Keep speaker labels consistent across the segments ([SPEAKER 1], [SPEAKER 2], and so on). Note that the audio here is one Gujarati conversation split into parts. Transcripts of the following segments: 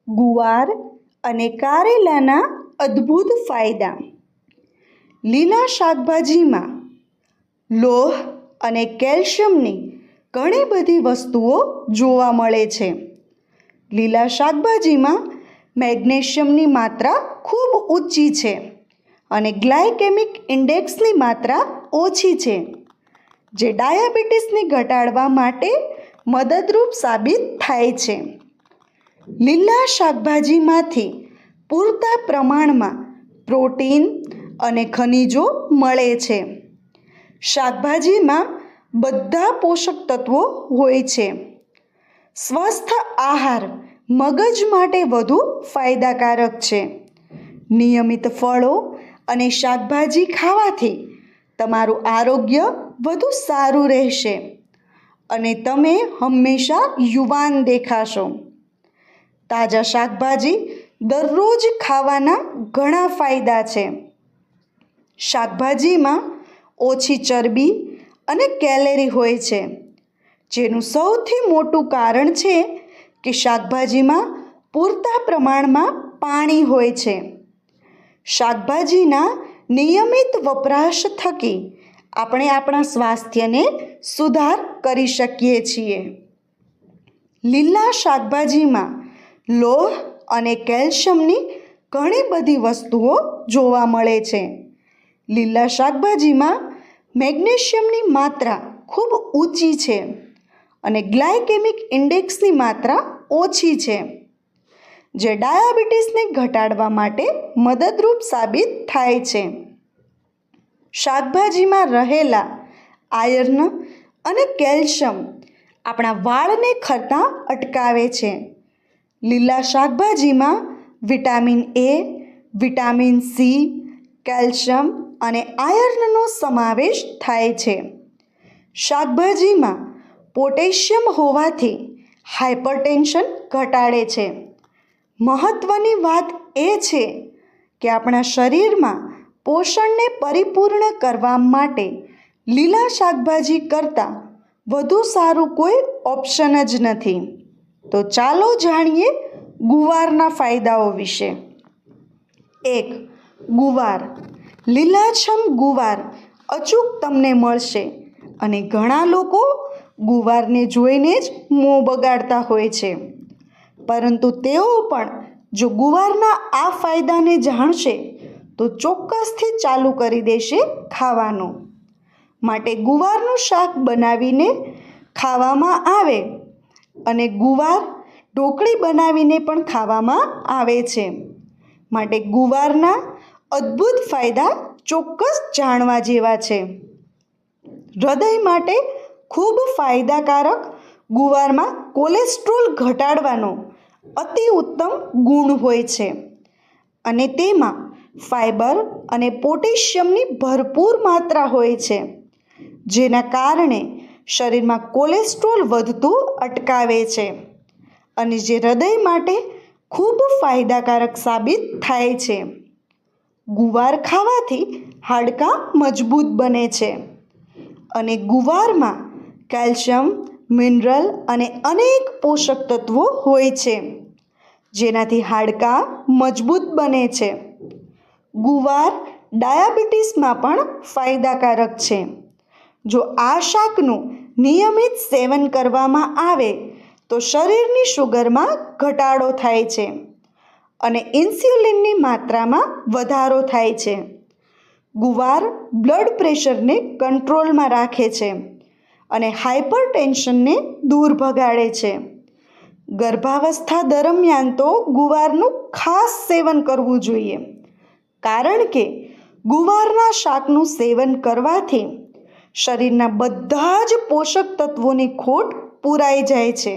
[SPEAKER 1] ગુવાર અને કારેલાના અદ્ભુત ફાયદા. લીલા શાકભાજીમાં લોહ અને કેલ્શિયમની ઘણી બધી વસ્તુઓ જોવા મળે છે. લીલા શાકભાજીમાં મેગ્નેશિયમની માત્રા ખૂબ ઊંચી છે અને ગ્લાયકેમિક ઇન્ડેક્સની માત્રા ઓછી છે, જે ડાયાબિટીસને ઘટાડવા માટે મદદરૂપ સાબિત થાય છે. લીલા શાકભાજીમાંથી પૂરતા પ્રમાણમાં પ્રોટીન અને ખનિજો મળે છે. શાકભાજીમાં બધા પોષક તત્વો હોય છે. સ્વસ્થ આહાર મગજ માટે વધુ ફાયદાકારક છે. નિયમિત ફળો અને શાકભાજી ખાવાથી તમારું આરોગ્ય વધુ સારું રહેશે અને તમે હંમેશા યુવાન દેખાશો. તાજા શાકભાજી દરરોજ ખાવાના ઘણા ફાયદા છે. શાકભાજીમાં ઓછી ચરબી અને કેલરી હોય છે, જેનું સૌથી મોટું કારણ છે કે શાકભાજીમાં પૂરતા પ્રમાણમાં પાણી હોય છે. શાકભાજીના નિયમિત વપરાશ થકી આપણે આપણા સ્વાસ્થ્યને સુધાર કરી શકીએ છીએ. લીલા શાકભાજીમાં લોહ અને કેલ્શિયમની ઘણી બધી વસ્તુઓ જોવા મળે છે. લીલા શાકભાજીમાં મેગ્નેશિયમની માત્રા ખૂબ ઊંચી છે અને ગ્લાયકેમિક ઇન્ડેક્સની માત્રા ઓછી છે, જે ડાયાબિટીસને ઘટાડવા માટે મદદરૂપ સાબિત થાય છે. શાકભાજીમાં રહેલા આયર્ન અને કેલ્શિયમ આપણા વાળને ખરતા અટકાવે છે. લીલા શાકભાજીમાં vitamin A, vitamin C, calcium અને આયર્નનો સમાવેશ થાય છે. શાકભાજીમાં પોટેશિયમ હોવાથી હાઇપરટેન્શન ઘટાડે છે. મહત્ત્વની વાત એ છે કે આપણા શરીરમાં પોષણને પરિપૂર્ણ કરવા માટે લીલા શાકભાજી કરતાં વધુ સારું કોઈ ઓપ્શન જ નથી. તો ચાલો જાણીએ ગુવારના ફાયદાઓ વિશે. 1. ગુવાર. લીલાછમ ગુવાર અચૂક તમને મળશે અને ઘણા લોકો ગુવારને જોઈને જ મોં બગાડતા હોય છે, પરંતુ તેઓ પણ જો ગુવારના આ ફાયદાને જાણશે તો ચોક્કસથી ચાલુ કરી દેશે ખાવાનું. માટે ગુવારનું શાક બનાવીને ખાવામાં આવે અને ગુવાર ઢોકળી બનાવીને પણ ખાવામાં આવે છે. માટે ગુવારના અદ્ભુત ફાયદા ચોક્કસ જાણવા જેવા છે. હૃદય માટે ખૂબ ફાયદાકારક ગુવારમાં કોલેસ્ટ્રોલ ઘટાડવાનો અતિ ઉત્તમ ગુણ હોય છે અને તેમાં ફાઇબર અને પોટેશિયમની ભરપૂર માત્રા હોય છે, જેના કારણે શરીરમાં કોલેસ્ટ્રોલ વધતું અટકાવે છે અને જે હૃદય માટે ખૂબ ફાયદાકારક સાબિત થાય છે. ગુવાર ખાવાથી હાડકાં મજબૂત બને છે અને ગુવારમાં કેલ્શિયમ, મિનરલ અને અનેક પોષક તત્વો હોય છે, જેનાથી હાડકાં મજબૂત બને છે. ગુવાર ડાયાબિટીસમાં પણ ફાયદાકારક છે. જો આ શાકનું નિયમિત સેવન કરવામાં આવે તો શરીરની શુગરમાં ઘટાડો થાય છે અને ઇન્સ્યુલિનની માત્રામાં વધારો થાય છે. ગુવાર બ્લડ પ્રેશરને કંટ્રોલમાં રાખે છે અને હાઇપરટેન્શનને દૂર ભગાડે છે. ગર્ભાવસ્થા દરમિયાન તો ગુવારનું ખાસ સેવન કરવું જોઈએ, કારણ કે ગુવારના શાકનું સેવન કરવાથી શરીરના બધા જ પોષક તત્વોની ખોટ પૂરાઈ જાય છે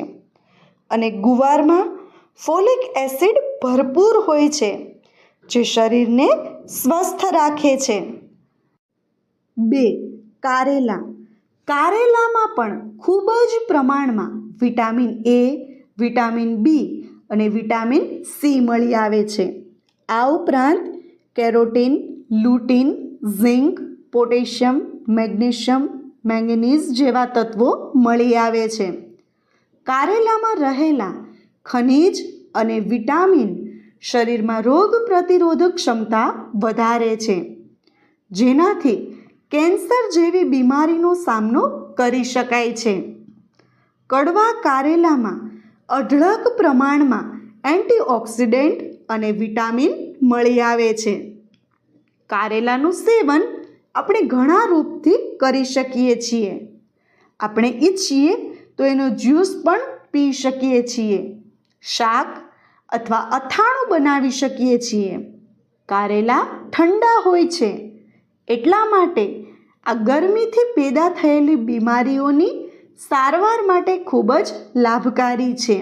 [SPEAKER 1] અને ગુવારમાં ફોલિક એસિડ ભરપૂર હોય છે, જે શરીરને સ્વસ્થ રાખે છે. 2. કારેલા. કારેલામાં પણ ખૂબ જ પ્રમાણમાં વિટામિન એ, વિટામિન બી અને વિટામિન સી મળી આવે છે. આ ઉપરાંત carotene, lutein, zinc, potassium, magnesium, manganese જેવા તત્વો મળી આવે છે. કારેલામાં રહેલા ખનિજ અને વિટામિન શરીરમાં રોગ પ્રતિરોધક ક્ષમતા વધારે છે, જેનાથી કેન્સર જેવી બીમારીનો સામનો કરી શકાય છે. કડવા કારેલામાં અઢળક પ્રમાણમાં એન્ટીઓક્સિડન્ટ અને વિટામિન મળી આવે છે. કારેલાનું સેવન આપણે ઘણા રૂપથી કરી શકીએ છીએ. આપણે ઈચ્છીએ તો એનો જ્યુસ પણ પી શકીએ છીએ, શાક અથવા અથાણું બનાવી શકીએ છીએ. કારેલા ઠંડા હોય છે, એટલા માટે આ ગરમીથી પેદા થયેલી બીમારીઓની સારવાર માટે ખૂબ જ લાભકારી છે.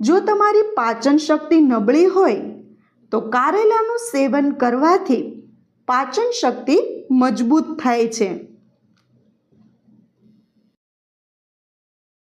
[SPEAKER 1] જો તમારી પાચન શક્તિ નબળી હોય તો કારેલાનું સેવન કરવાથી પાચન શક્તિ મજબૂત થાય છે.